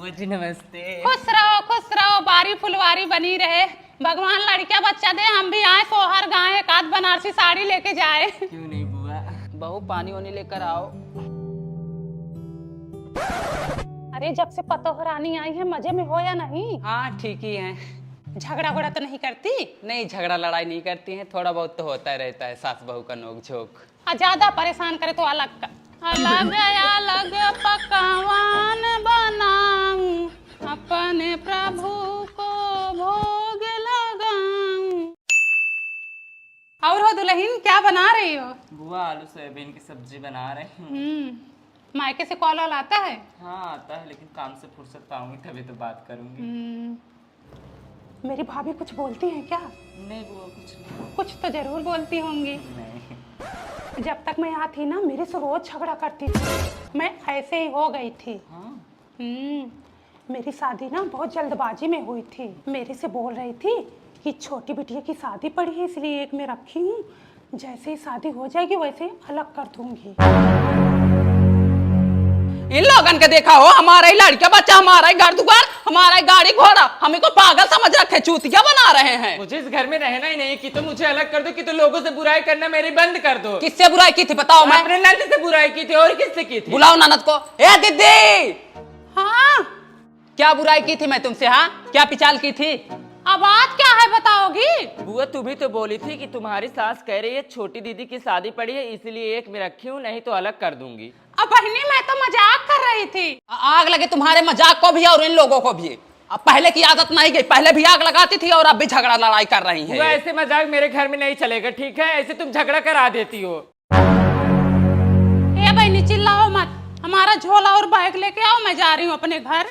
बुआ जी नमस्ते। खुश रहो, बारी फुलवारी बनी रहे, भगवान लड़किया बच्चा दे, हम भी आए सोहर गाए, एक आध बनारसी साड़ी लेके जाए। क्यों नहीं बुआ। बहू पानी वानी लेकर आओ। अरे जब से पतोह रानी आई है मजे में हो या नहीं? हाँ ठीक ही है। झगड़ा वगड़ा तो नहीं करती? नहीं, झगड़ा लड़ाई नहीं करती हैं, थोड़ा बहुत तो होता रहता है सास बहू का नोक झोंक। ज्यादा परेशान करे तो अलग अलग पकवान बनाऊं, अपने प्रभु को भोग लगाऊं। और हो दुल्हन, क्या बना रही हो? बुआ आलू सोयाबीन की सब्जी बना रहे हैं। मायके से कॉल वॉल आता है? हाँ आता है, लेकिन काम से फुर्सत पाऊंगी तभी तो बात करूंगी। मेरी भाभी कुछ बोलती हैं क्या? नहीं बुआ कुछ नहीं। कुछ तो जरूर बोलती होंगी। नहीं। जब तक मैं यहाँ थी ना, मेरे से रोज झगड़ा करती थी, मैं ऐसे ही हो गई थी। हाँ? मेरी शादी ना बहुत जल्दबाजी में हुई थी। मेरे से बोल रही थी कि छोटी बिटिया की शादी पड़ी है इसलिए एक में रखी हूँ, जैसे ही शादी हो जाएगी वैसे ही अलग कर दूंगी। इन लोगन के देखा हो, हमारा ही लड़का बच्चा, हमारा ही घर दुकान, हमारा ही गाड़ी घोड़ा, हमें को पागल समझ रखे, चूतिया बना रहे हैं। मुझे इस घर में रहना ही नहीं कि तो मुझे अलग कर दो, कि तो लोगों से बुराई करना मेरी बंद कर दो। किससे बुराई की थी बताओ? मैं अपने नंद से बुराई की थी, और किससे की थी? बुलाओ ननद को। ए दीदी, हाँ क्या बुराई की थी मैं तुमसे? हाँ क्या पिचाल की थी? अब बात क्या है बताओगी? बुआ तू भी तो बोली थी कि तुम्हारी सास कह रही है छोटी दीदी की शादी पड़ी है इसलिए एक में रखी हूँ, नहीं तो अलग कर दूंगी। अब बहनी मैं तो मजाक कर रही थी। आग लगे तुम्हारे मजाक को भी और इन लोगों को भी। अब पहले की आदत नहीं गई, पहले भी आग लगाती थी और अब भी झगड़ा लड़ाई कर रही बुआ है। ऐसे मजाक मेरे घर में नहीं चलेगा, ठीक है? ऐसे तुम झगड़ा करा देती हो। ए बहनी चिल्लाओ मत, हमारा झोला और बैग लेके आओ, मैं जा रही हूँ अपने घर।